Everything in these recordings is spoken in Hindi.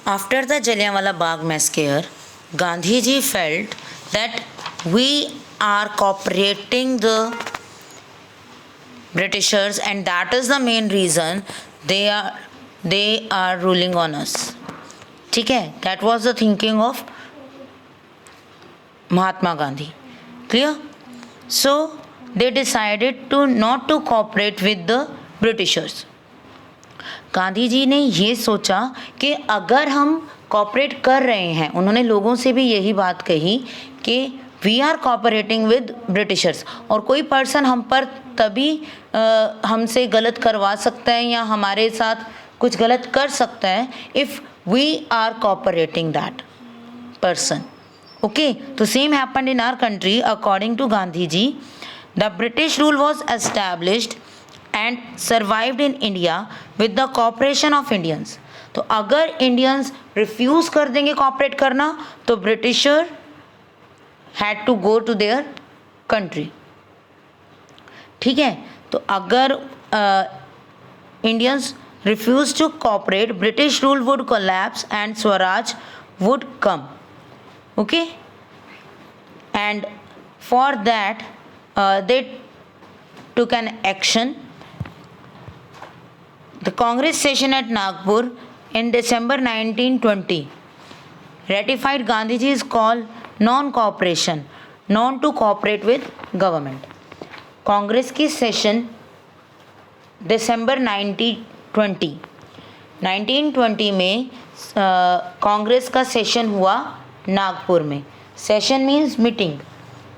After the Jallianwala Bagh massacre, Gandhiji felt that we are cooperating the Britishers, and that is the main reason they are ruling on us. ठीक है, that was the thinking of Mahatma Gandhi. Clear? So they decided to not to cooperate with the Britishers. Gandhi ji ने ये सोचा कि अगर हम कॉपरेट कर रहे हैं, उन्होंने लोगों से भी यही बात कही कि we are cooperating with Britishers, और कोई पर्सन हम पर तभी हमसे गलत करवा सकता है या हमारे साथ कुछ गलत कर सकता है if we are cooperating that person. Okay, तो same happened in our country. According to Gandhi ji, the British rule was established and survived in India with the cooperation of Indians. तो अगर इंडियंस रिफ्यूज कर देंगे कॉपरेट करना तो Britisher had to go to their country. ठीक है, तो अगर Indians refuse to cooperate, British rule would collapse and swaraj would come. Okay, and for that they took an action. The Congress session at Nagpur in December 1920 ratified Gandhiji's call non-cooperation, non to cooperate with government. Congress की सेशन दिसंबर 1920 में कांग्रेस का सेशन हुआ नागपुर में. Session means meeting,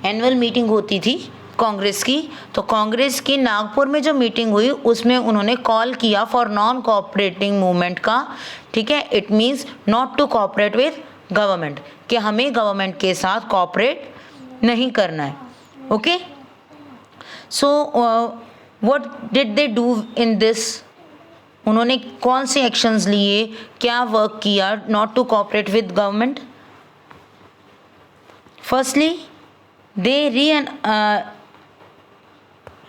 annual meeting होती थी कांग्रेस की. तो कांग्रेस की नागपुर में जो मीटिंग हुई उसमें उन्होंने कॉल किया फॉर नॉन कोऑपरेटिंग मूवमेंट का. ठीक है, it means not to cooperate with government, कि हमें गवर्नमेंट के साथ कोऑपरेट नहीं करना है. Okay, so what did they do in this? उन्होंने कौन से एक्शंस लिए, क्या वर्क किया not to cooperate with government? Firstly, they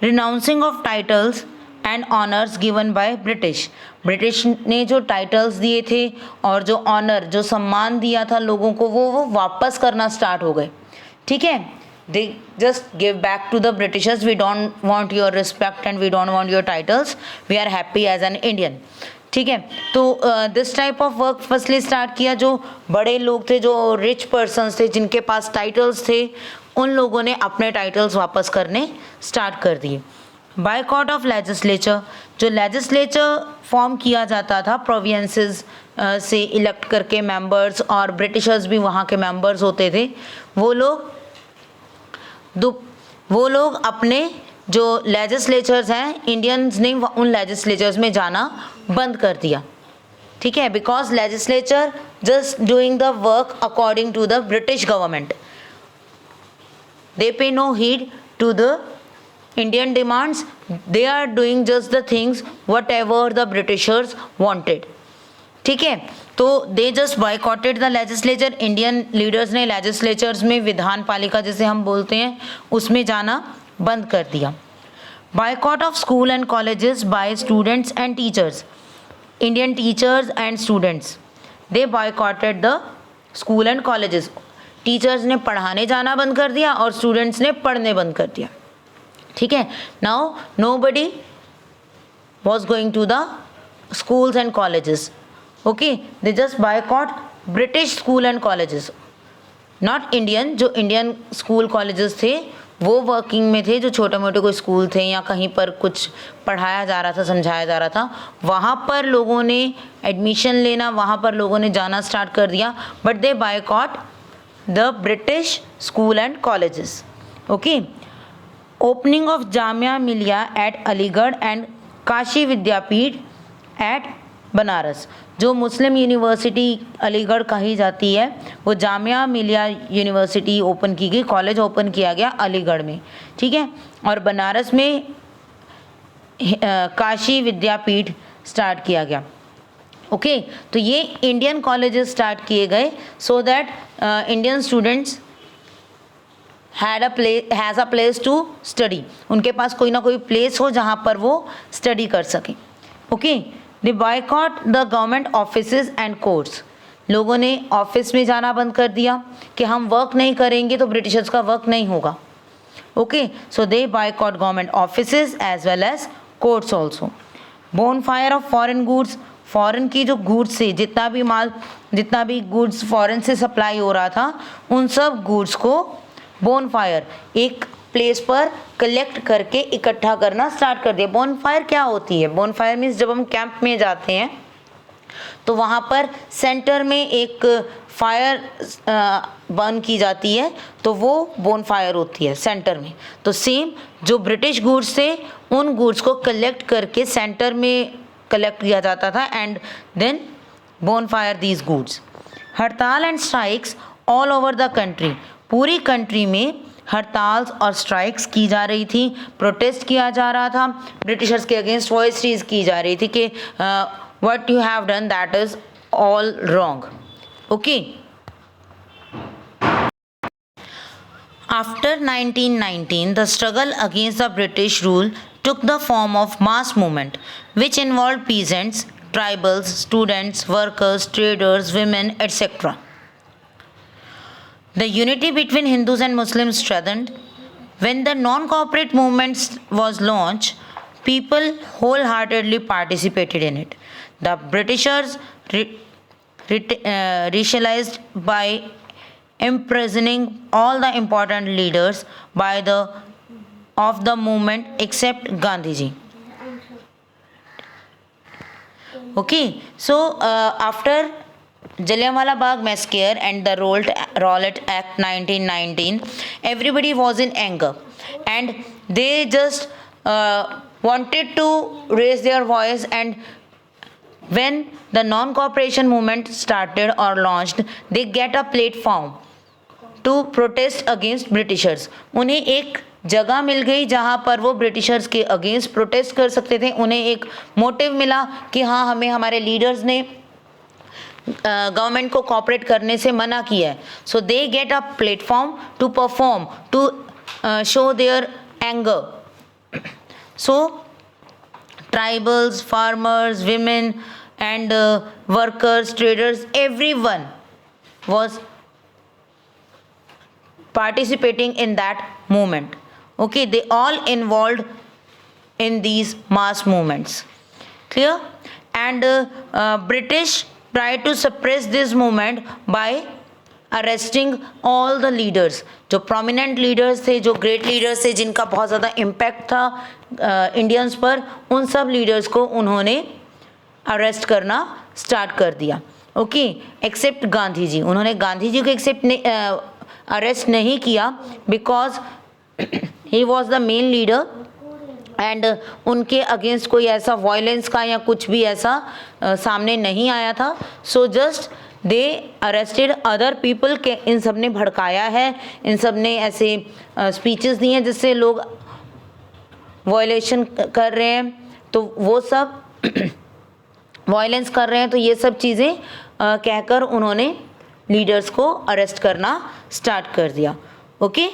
renouncing of titles and honors given by British. British ने जो टाइटल्स दिए थे और जो ऑनर, जो सम्मान दिया था लोगों को, वो वापस करना स्टार्ट हो गए. ठीक है, they just give back to the Britishers. We don't want your respect and we don't want your titles. We are happy as an Indian. ठीक है, तो this type of work firstly start किया. जो बड़े लोग थे, जो रिच पर्सन्स थे, जिनके पास टाइटल्स थे, उन लोगों ने अपने टाइटल्स वापस करने स्टार्ट कर दिए. बायकॉट ऑफ लेजिस्लेचर, जो लेजिस्लेचर फॉर्म किया जाता था प्रोविंसेस से इलेक्ट करके मेंबर्स, और ब्रिटिशर्स भी वहाँ के मेंबर्स होते थे, वो लोग अपने जो लेजिस्लेचर्स हैं, इंडियंस ने उन लेजिस्लेचर्स में जाना बंद कर दिया. ठीक है, because legislature just doing the work according to the British government. They pay no heed to the Indian demands. They are doing just the things whatever the Britishers wanted. ठीक है, तो they just boycotted the legislature. Indian leaders ने लेजिस्लेचर्स में, विधान पालिका जिसे हम बोलते हैं, उसमें जाना बंद कर दिया. Boycott of school and colleges by students and teachers. Indian teachers and students, they boycotted the school and colleges. Teachers ने पढ़ाने जाना बंद कर दिया और स्टूडेंट्स ने पढ़ने बंद कर दिया. ठीक है, now nobody was going to the schools and colleges. Okay, they just boycott British school and colleges, not Indian. जो इंडियन स्कूल कॉलेजेस थे वो वर्किंग में थे, जो छोटे मोटे कोई स्कूल थे या कहीं पर कुछ पढ़ाया जा रहा था, समझाया जा रहा था, वहाँ पर लोगों ने एडमिशन लेना, वहाँ पर लोगों ने जाना स्टार्ट कर दिया. But they boycott the British school and colleges. Okay, opening of Jamia Millia at Aligarh and Kashi Vidyapith at Banaras. जो मुस्लिम यूनिवर्सिटी अलीगढ़ कही जाती है, वो जामिया मिलिया यूनिवर्सिटी ओपन की गई, कॉलेज ओपन किया गया अलीगढ़ में. ठीक है, और बनारस में काशी विद्यापीठ स्टार्ट किया गया. ओके, तो ये इंडियन कॉलेजेस स्टार्ट किए गए so that Indian students has a place to study. उनके पास कोई ना कोई प्लेस हो जहाँ पर वो स्टडी कर सकें. Okay, they boycott the government offices and courts. लोगों ने ऑफिस में जाना बंद कर दिया कि हम वर्क नहीं करेंगे तो ब्रिटिशर्स का वर्क नहीं होगा. Okay, so they boycott government offices as well as courts also. Bonfire of foreign goods, foreign की जो गुड्स से जितना भी गुड्स फॉरेन से सप्लाई हो रहा था, उन सब गुड्स को बोनफायर एक प्लेस पर कलेक्ट करके इकट्ठा करना स्टार्ट कर दिया. बोनफायर क्या होती है? बोनफायर मीन्स जब हम कैंप में जाते हैं तो वहाँ पर सेंटर में एक फायर बर्न की जाती है, तो वो बोनफायर होती है सेंटर में. तो सेम जो ब्रिटिश गुड्स थे उन गुड्स को कलेक्ट करके सेंटर में कलेक्ट किया जाता था and then bonfire these goods. Hartal and strikes all over the country, पूरी कंट्री में हड़ताल और स्ट्राइक्स की जा रही थी, प्रोटेस्ट किया जा रहा था, ब्रिटिशर्स के अगेंस्ट वॉइस रेज की जा रही थी कि what you have done that is all wrong. Okay, after 1919 the struggle against the British rule took the form of mass movement which involved peasants, tribals, students, workers, traders, women, etc. The unity between Hindus and Muslims strengthened. When the non-cooperate movement was launched, people wholeheartedly participated in it. The Britishers racialized by imprisoning all the important leaders of the movement except Gandhiji. Okay, so after Jallianwala Bagh massacre and the Rowlatt Act 1919, everybody was in anger and they just wanted to raise their voice, and when the non-cooperation movement started or launched, they get a platform to protest against Britishers. उन्हें एक जगह मिल गई जहाँ पर वो ब्रिटिशर्स के अगेंस्ट प्रोटेस्ट कर सकते थे. उन्हें एक मोटिव मिला कि हाँ, हमें हमारे लीडर्स ने गवर्नमेंट को कॉपरेट करने से मना किया है. So they get a platform to perform, to show their anger. So tribals, farmers, women and workers, traders, everyone was participating in that movement. Okay, they all involved in these mass movements. Clear? And British tried to suppress this movement by arresting all the leaders. जो prominent leaders थे, जो great leaders थे, जिनका बहुत ज़्यादा impact था इंडियंस पर, उन सब leaders को उन्होंने अरेस्ट करना स्टार्ट कर दिया. Okay, accept Gandhi ji. उन्होंने गांधी जी को अरेस्ट नहीं किया because he was the main leader and उनके अगेंस्ट कोई ऐसा वायलेंस का या कुछ भी ऐसा सामने नहीं आया था. So just they arrested other people के इन सब ने भड़काया है, इन सब ने ऐसे स्पीचेस दी हैं जिससे लोग वायलेशन कर रहे हैं, तो वो सब वायलेंस कर रहे हैं, तो ये सब चीज़ें कहकर उन्होंने लीडर्स को अरेस्ट करना स्टार्ट कर दिया. ओके.